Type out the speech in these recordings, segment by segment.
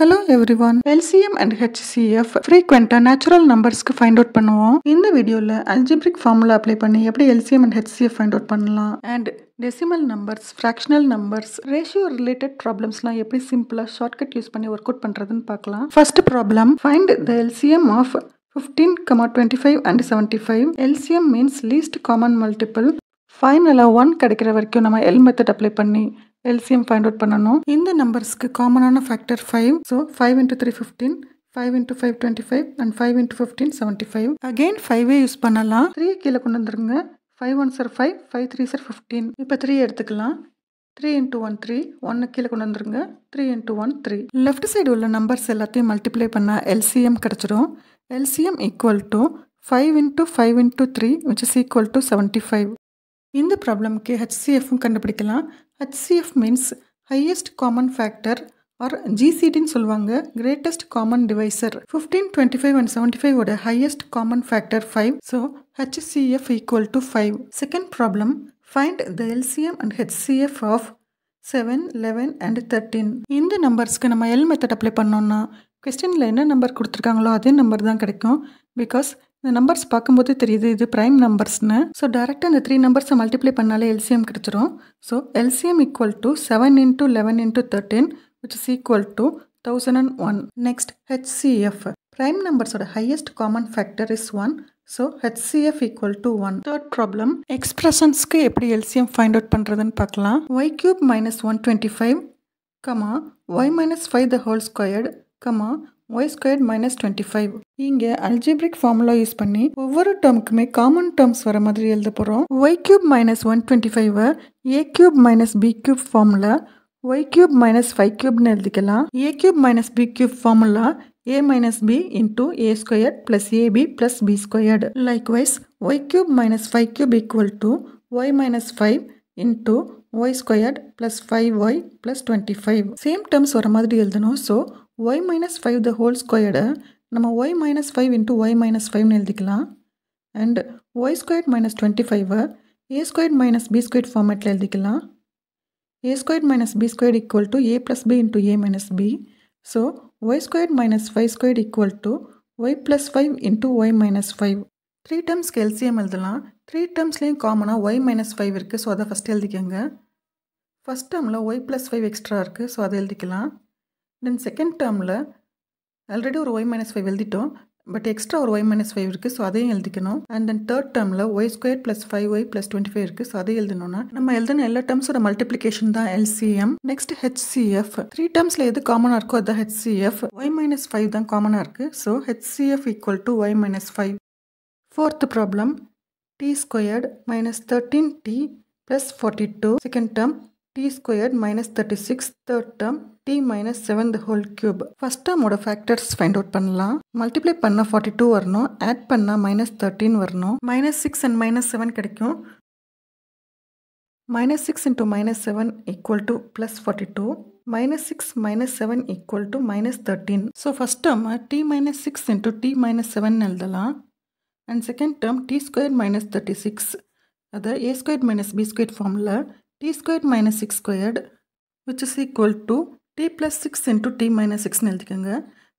Hello everyone. LCM and HCF frequent natural numbers க்கு find out பண்ணுவோம். இந்த வீடியோல algebraic formula apply பண்ணி எப்படி LCM and HCF find out பண்ணலாம் and decimal numbers, fractional numbers, ratio related problemsலாம் எப்படி சிம்பிளா shortcut யூஸ் பண்ணி work out பண்றதுன்னு பார்க்கலாம். First problem, find the LCM of 15, 25 and 75. LCM means least common multiple. ஃபைனலாக 1 கிடைக்கிற வரைக்கும் நம்ம L மெத்தட் அப்ளை பண்ணி LCM ஃபைண்ட் அவுட் பண்ணணும். இந்த நம்பர்ஸ்க்கு காமனான factor 5. So 5 into 3 15, 5 into 5 25 and 5 into 15 75. Again 5 use பண்ணலாம். 3 கீழே கொண்டு வந்துருங்க. 5 1s are 5, 5 3s are 15. இப்போ 3 எடுத்துக்கலாம். 3 into 1 3, 1 கீழே கொண்டு வந்துருங்க. 3 into 1 3. லெஃப்ட் சைடு உள்ள நம்பர்ஸ் எல்லாத்தையும் மல்டிப்ளை பண்ணால் LCM கிடச்சிடும். LCM equal to 5 into 5 into 3 which is equal to 75. இந்த ப்ராப்ளம்க்கு HCFும் கண்டுபிடிக்கலாம். HCF means highest common factor or ஜிசிடின்னு சொல்லுவாங்க, கிரேட்டஸ்ட் காமன் டிவைசர். 15, 25 and 75 ஓட highest common factor 5. So HCF equal to 5. Second problem, find the LCM and HCF of 7, 11 and 13. இந்த நம்பர்ஸ்க்கு நம்ம L method apply பண்ணோம்னா கொஸ்டினில் என்ன நம்பர் கொடுத்துருக்காங்களோ அதே நம்பர் தான் கிடைக்கும். பிகாஸ் இந்த நம்பர்ஸ் பார்க்கும்போது தெரியுது இது ப்ரைம் நம்பர்ஸ்னு. ஸோ டேரெக்டாக இந்த 3 நம்பர்ஸை மல்டிப்ளை பண்ணாலே LCM கிடச்சிரும். So LCM equal to 7 into 11 into 13 which is equal to 1001. Next HCF. Prime நம்பர்ஸோட highest common factor is 1. So HCF equal to 1. Third problem, எக்ஸ்பிரஷன்ஸ்க்கு எப்படி LCM ஃபைண்ட் அவுட் பண்ணுறதுன்னு பார்க்கலாம். y³ minus 125, y minus 5 the whole squared, y squared minus 25. இங்கே algebraic formula use பண்ணி ஒவ்வொரு டேர்முக்குமே common terms வர மாதிரி எழுத போகிறோம். y³ minus 125 a³ minus b³ formula y³ minus 5³ எழுதிக்கலாம். a³ minus b³ formula a minus b into a squared plus ab plus b squared. Likewise, y³ minus 5³ equal to y minus 5 into y squared plus 5y plus 25. Same terms வர மாதிரி எழுதணும். So y minus 5 the whole squared நம்ம y minus 5 into y minus 5 எழுதிக்கலாம். And y squared minus 25 a squared minus b squared ஃபார்மேட்டில் எழுதிக்கலாம். a squared minus b squared equal to a plus b into a minus b. So y squared minus 5 squared equal to y plus 5 into y minus 5. 3 டேர்ம்ஸ்க்கு LCM எழுதலாம். 3 டேர்ம்ஸ்லேயும் காமனாக y minus 5 இருக்குது. So அதை first எழுதிக்கோங்க. First டேர்மில் y plus 5 extra இருக்குது. So அதை எழுதிக்கலாம். Then second டேர்மில் ஆல்ரெடி ஒரு y minus 5 எழுதிட்டோம், பட் எக்ஸ்ட்ரா ஒரு y minus 5 இருக்குது. ஸோ அதையும் எழுதிக்கணும். அண்ட் தென் தேர்ட் டேர்மில் y squared plus 5y plus 25 இருக்குது. ஸோ அதை எழுதணும்னா நம்ம எழுதின எல்லா டேர்ம்ஸோட மல்டிப்ளிகேஷன் தான் LCM. Next HCF. 3 டேர்ம்ஸில் எது காமனாக இருக்கோ அதுதான் HCF. y minus 5 தான் காமனாக இருக்குது. So HCF equal to y minus 5. Fourth problem, t squared minus 13t plus 42. Second term t squared minus 36. Third term t minus 7 the whole cube. First டேர்மோட factors find out பண்ணலாம். Multiply பண்ணால் 42 வரணும், add பண்ணால் minus 13 வரணும். -6 and -7 கிடைக்கும். -6 into -7 equal to plus 42. -6 minus 7 equal to minus 13. So first term t minus 6 into t minus 7 எழுதலாம். And second term t squared minus 36, அது a squared minus b squared formula t squared minus 6 squared which is equal to t plus 6 into t minus 6 எழுதிக்கோங்க.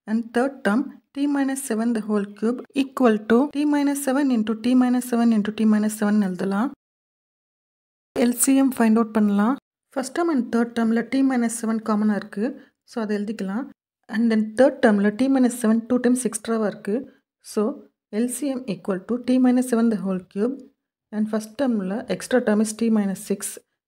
And third term t minus 7 the whole cube equal to t minus 7 into t minus 7 into t minus 7 எழுதலாம். LCM find out பண்ணலாம். First term and third டேர்மில் t minus 7 காமனாக இருக்குது. So அதை எழுதிக்கலாம். And then third டேர்மில் t minus 7 2 times எக்ஸ்ட்ராவாக இருக்குது. So LCM equal to t minus 7 the whole cube. And first termல extra term is t minus 6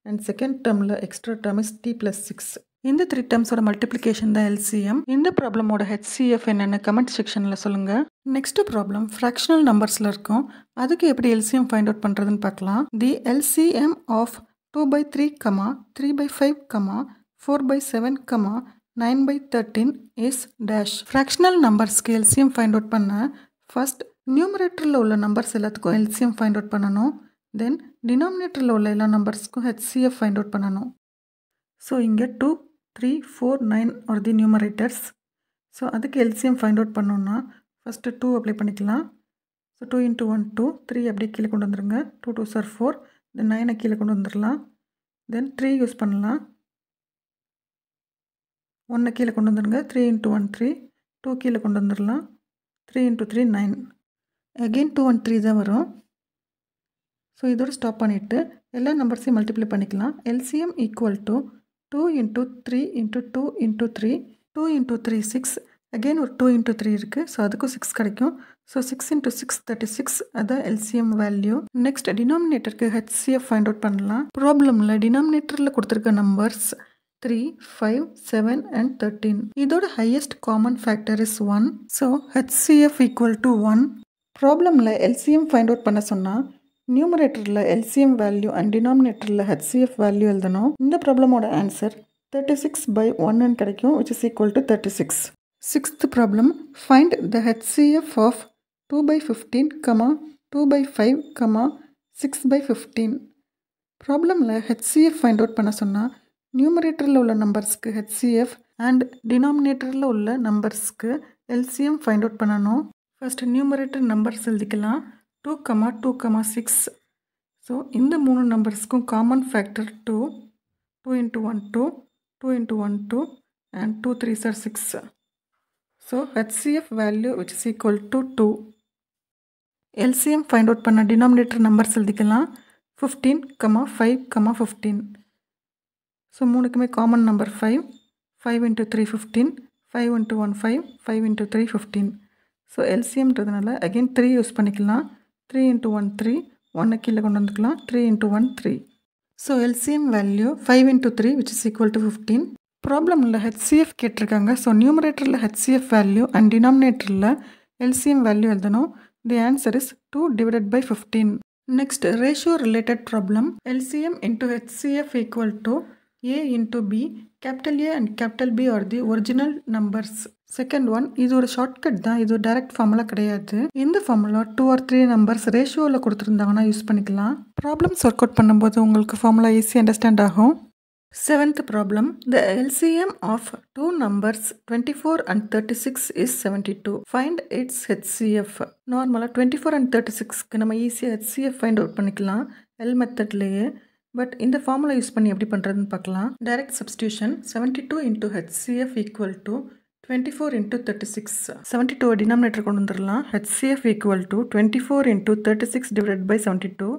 and second termல extra term is t plus 6. இந்த 3 termஸோட multiplication தான் LCM. இந்த ப்ராப்ளமோட HCF என்னன்னு comment செக்ஷனில் சொல்லுங்கள். Next problem fractional நம்பர்ஸில் இருக்கும். அதுக்கு எப்படி LCM ஃபைண்ட் அவுட் பண்ணுறதுன்னு பார்க்கலாம். The LCM of 2/3, 3/5, 4/7, 9/13 is dash. Fractional நம்பர்ஸ்க்கு LCM ஃபைண்ட் அவுட் பண்ண ஃபர்ஸ்ட் நியூமரேட்டரில் உள்ள நம்பர்ஸ் எல்லாத்துக்கும் LCM ஃபைண்ட் அவுட் பண்ணணும். தென் டினாமினேட்டரில் உள்ள எல்லா நம்பர்ஸ்க்கும் HCF ஃபைண்ட் அவுட் பண்ணணும். ஸோ இங்கே 2, 3, 4, 9 ஆர் தி நியூமரேட்டர்ஸ். ஸோ அதுக்கு LCM ஃபைண்ட் அவுட் பண்ணோன்னா ஃபஸ்ட்டு 2 அப்ளை பண்ணிக்கலாம். ஸோ 2 into 1 2, 3 அப்படியே கீழே கொண்டு வந்துருங்க. 2 2s are 4, தென் 9 கீழே கொண்டு வந்துடலாம். தென் 3 யூஸ் பண்ணலாம். 1 கீழே கொண்டு வந்துடுங்க. 3 into 1 3, 2 கீழே கொண்டு வந்துடலாம். 3 into 3 9. அகெயின் 2 and 3 தான் வரும். ஸோ இதோட ஸ்டாப் பண்ணிவிட்டு எல்லா நம்பர்ஸையும் மல்டிப்ளை பண்ணிக்கலாம். LCM equal to 2 into 3 into 2 into 3, 2 into 3 6, again ஒரு 2 into 3 இருக்குது. ஸோ அதுக்கும் 6 கிடைக்கும். ஸோ 6 into 6 36, அதான் LCM வேல்யூ. நெக்ஸ்ட் டினாமினேட்டருக்கு HCF ஃபைண்ட் அவுட் பண்ணலாம். ப்ராப்ளமில் டினாமினேட்டரில் கொடுத்துருக்க நம்பர்ஸ் 3, 5, 7 and 13. இதோட highest common factor is 1. So HCF equal to 1. ப்ராப்ளமில் LCM find out பண்ண சொன்னால் நியூமரேட்டரில் LCM வேல்யூ அண்ட் டினாமினேட்டரில் HCF வேல்யூ எழுதணும். இந்த ப்ராப்ளமோட ஆன்சர் 36/1 கிடைக்கும், which is equal to 36. Sixth problem, find the HCF of 2/15, 2/5, 6/15. ப்ராப்ளமில் HCF find out பண்ண சொன்னால் நியூமரேட்டரில் உள்ள நம்பர்ஸ்க்கு HCF அண்ட் டினாமினேட்டரில் உள்ள நம்பர்ஸ்க்கு LCM ஃபைண்ட் அவுட் பண்ணணும். ஃபர்ஸ்ட் நியூமரேட்டர் நம்பர்ஸ் எழுதிக்கலாம். 2, 2, 6. ஸோ இந்த 3 நம்பர்ஸ்க்கும் common factor 2. 2 into 1 2, 2 into 1 2 and 2 3s are 6. So HCF value which is equal to 2. LCM find out பண்ண டினாமினேட்டர் நம்பர்ஸ் எழுதிக்கலாம். 15, 5, 15. ஸோ மூணுக்குமே common number 5. 5 into 3 15, 5 into 1 5, 5 into 3 15. So LCMன்றதுனால again 3 use பண்ணிக்கலாம். 3 into 1 3, 1 கீழே கொண்டு வந்துக்கலாம். 3 into 1 3. So LCM value 5 into 3 which is equal to 15. ப்ராப்ளமில் HCF கேட்டிருக்காங்க. So நியூமரேட்டரில் HCF value and டினாமினேட்டரில் LCM வேல்யூ எழுதணும். The answer is 2 divided by 15. Next ratio related problem. LCM into HCF equal to A into B. Capital A and capital B are the original numbers. Second one, இது ஒரு shortcut தான், இது direct formula கிடையாது. இந்த formula 2 or 3 numbers ரேஷியோவில் கொடுத்துருந்தாங்கன்னா use பண்ணிக்கலாம். Problems work out பண்ணும்போது உங்களுக்கு ஃபார்முலா ஈஸி அண்டர்ஸ்டாண்ட் ஆகும். Seventh problem, the LCM of 2 numbers 24 and 36 is 72. Find its HCF. நார்மலாக 24 and 36க்கு நம்ம ஈஸியாக HCF ஃபைண்ட் அவுட் பண்ணிக்கலாம் எல் மெத்தட்லேயே. பட் இந்த ஃபார்முலா யூஸ் பண்ணி எப்படி பண்ணுறதுன்னு பார்க்கலாம். Direct substitution. 72 into HCF equal to 24 into 36. 72 denominator கொண்டு வந்துடலாம். HCF equal to 24 into 36 divided by 72.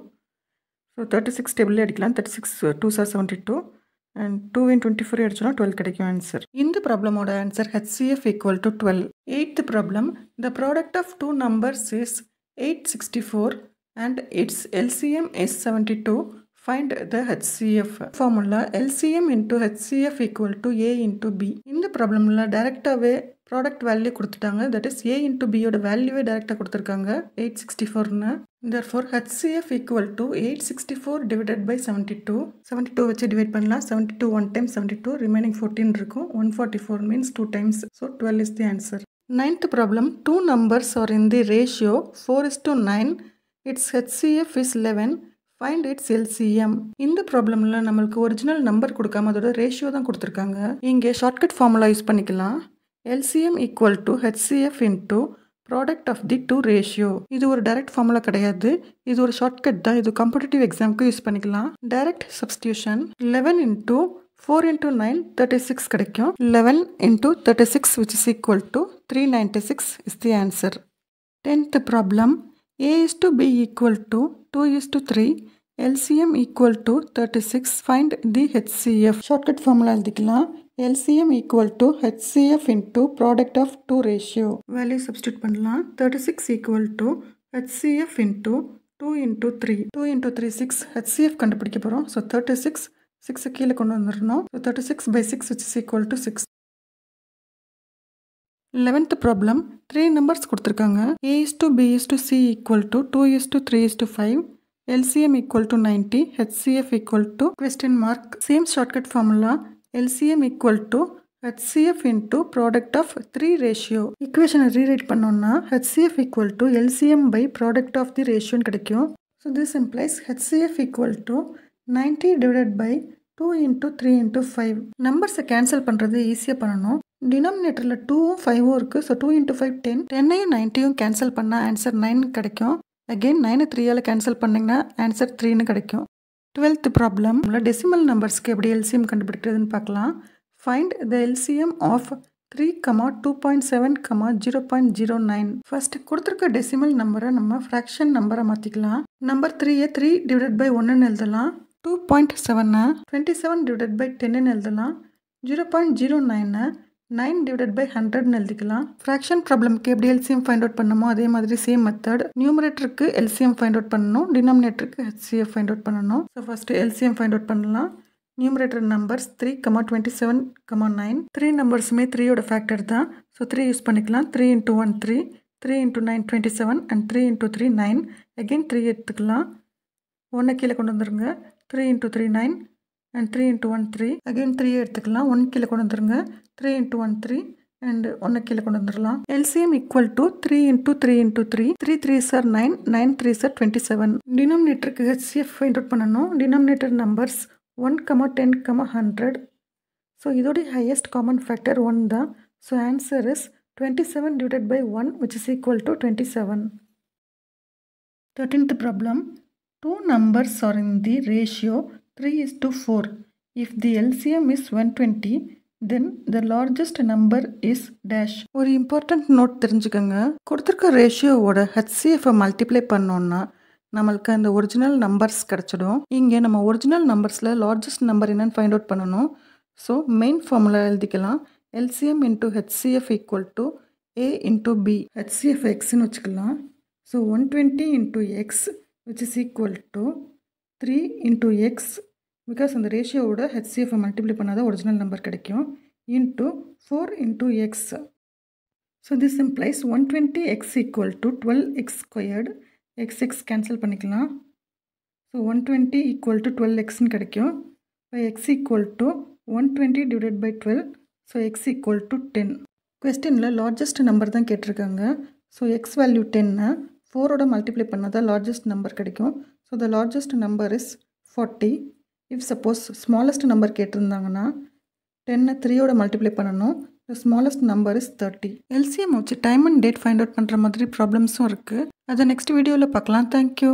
So 36 டேபிளே அடிக்கலாம். 36 2s are 72 and 2 in 24 அடிச்சோன்னா 12 கிடைக்கும் ஆன்சர். இந்த ப்ராப்ளமோட answer HCF equal to 12. Eighth problem, the product of 2 numbers is 864 and its LCM is 72. Find the HCF. Formula LCM into HCF equal to A into B. இந்த ப்ராப்ளமில் டைரெக்டாகவே product value கொடுத்துட்டாங்க. That is A into B யோட வேல்யூவே டைரெக்டாக கொடுத்துருக்காங்க 864ன்னு. therefore HCF equal to 864 divided by 72. 72 வச்சு divide பண்ணலாம். 72 1 time 72, remaining 14 இருக்கும். 144 means 2 times. So 12 is the answer. Ninth problem, 2 numbers are in the ratio 4:9. Its HCF is 11. Find it's LCM. இந்த ப்ராப்ளமில் நம்மளுக்கு original number கொடுக்காம அதோட ரேஷியோ தான் கொடுத்துருக்காங்க. இங்கே ஷார்ட்கட் ஃபார்முலா யூஸ் பண்ணிக்கலாம். LCM equal to HCF into product of the 2 ratio. இது ஒரு டைரக்ட் ஃபார்முலா கிடையாது, இது ஒரு ஷார்ட்கட் தான். இது காம்படிட்டிவ் எக்ஸாமுக்கு யூஸ் பண்ணிக்கலாம். Direct substitution. 11 into 4 into 9 36 கிடைக்கும். 11 into 36 which is equal to 396 is the answer. 10th problem, A is to B equal to 2 is to 3, LCM equal to 36. Find the HCF. Shortcut formula எழுதிக்கலாம். LCM equal to HCF into product of 2 ratio. Value substitute பண்ணலாம். 36 equal to HCF into 2 into 3. 2 into 3 6. HCF கண்டுபிடிக்க போகிறோம். So 36 6 கீழே கொண்டு வந்துடணும். So 36/6 which is equal to 6. 11th problem, 3 numbers கொடுத்துருக்காங்க. A is to B is to C equal to 2 is to 3 is to 5. LCM equal to 90. HCF equal to question mark. Same shortcut formula. LCM equal to HCF into product of 3 ratio. Equation rewrite பண்ணோம்னா HCF equal to LCM by product of the ratio கிடைக்கும். So this implies HCF equal to 90 divided by 2 into 3 into 5. நம்பர்ஸை cancel பண்ணுறது ஈஸியாக பண்ணணும். டினாமினேட்டரில் 2ம் 5ம் இருக்குது. So 2 into 5 10. 10ஐயும் 90யும் cancel பண்ணால் ஆன்சர் 9 கிடைக்கும். அகெயின் 9 3ஆல் கேன்சல் பண்ணிங்கன்னா ஆன்சர் 3ன்னு கிடைக்கும். 12th ப்ராப்ளம், டெசிமல் நம்பர்ஸ்க்கு எப்படி LCM கண்டுபிடிக்கிறதுன்னு பார்க்கலாம். Find the LCM of 3, 2.7, 0.09. First கொடுத்துருக்க டெசிமல் நம்பரை நம்ம ஃப்ராக்ஷன் நம்பரை மாற்றிக்கலாம். நம்பர் 3 3 டிவைடட் பை 1ன்னு எழுதலாம். 2.7 27 டிவைடட் பை 10ன்னு எழுதலாம். 0.09 9 டிவைடட் பை 100ன்னு எழுதிக்கலாம். ஃப்ராக்ஷன் ப்ராப்ளம்க்கு எப்படி எல்சிஎம் ஃபைண்ட் அவுட் பண்ணணுமோ அதே மாதிரி சேம் மெத்தட். நியூமரேட்டருக்கு எல்சிஎம் ஃபைண்ட் அவுட் பண்ணணும், டினாமினேட்டருக்கு HCF ஃபைண்ட் அவுட் பண்ணணும். So first LCM find out பண்ணலாம். Numerator numbers 3, 27, 9. 3 நம்பர்ஸுமே 3யோட ஃபேக்டர் தான். ஸோ 3 யூஸ் பண்ணிக்கலாம். 3 × 1 3, 3 × 9 27 and 3 × 3 9. அகெயின் 3 எடுத்துக்கலாம். 1 கீழே கொண்டு வந்துருங்க. 3 × 3 9 and 3 × 1 3. அகெயின் 3 எடுத்துக்கலாம். 1 கீழே கொண்டு வந்துருங்க. 3 × 1 3 and 1 கீழே கொண்டு வந்துடலாம். LCM equal to 3 × 3 × 3. 3 3s are 9, 9 3s are 27. டினாமினேட்டருக்கு HCF ஃபைண்ட் அவுட் பண்ணணும். Denominator numbers 1, 10, 100. ஸோ இதோடைய ஹையஸ்ட் காமன் ஃபேக்டர் 1 தான். So answer is 27 divided by 1 which is equal to 27. 13th problem. Two numbers are in the ratio 3:4. If the LCM is 120, then the largest number is dash. ஒரு important note தெரிஞ்சுக்கோங்க. கொடுத்துருக்க ரேஷியோவோட HCF multiply பண்ணோன்னா நம்மளுக்கு அந்த original numbers கிடச்சிடும். இங்கே நம்ம original நம்பர்ஸில் largest number என்னன்னு ஃபைண்ட் அவுட் பண்ணணும். ஸோ மெயின் ஃபார்முலா எழுதிக்கலாம். LCM into HCF equal to A into B. HCF Xன்னு வச்சுக்கலாம். So 120 into X which is equal to 3 into X. Because அந்த ரேஷியோவோட HCF மல்டிப்ளை பண்ணாதான் original number கிடைக்கும். into 4 into X. So this implies 120X equal to 12X squared. X cancel பண்ணிக்கலாம். So 120 equal to 12Xன்னு கிடைக்கும். by X equal to 120 divided by 12. So X equal to 10. கொஸ்டினில் largest number தான் கேட்டிருக்காங்க. So X value 10 4ஓட multiply பண்ணால் தான் largest number கிடைக்கும். So the largest number is 40. If suppose smallest number கேட்டிருந்தாங்கன்னா 10 3ஓட multiply பண்ணணும். The smallest number is 30. LCM வச்சு time and date find out பண்ணுற மாதிரி ப்ராப்ளம்ஸும் இருக்குது. அதை நெக்ஸ்ட் வீடியோவில் பார்க்கலாம். தேங்க்யூ.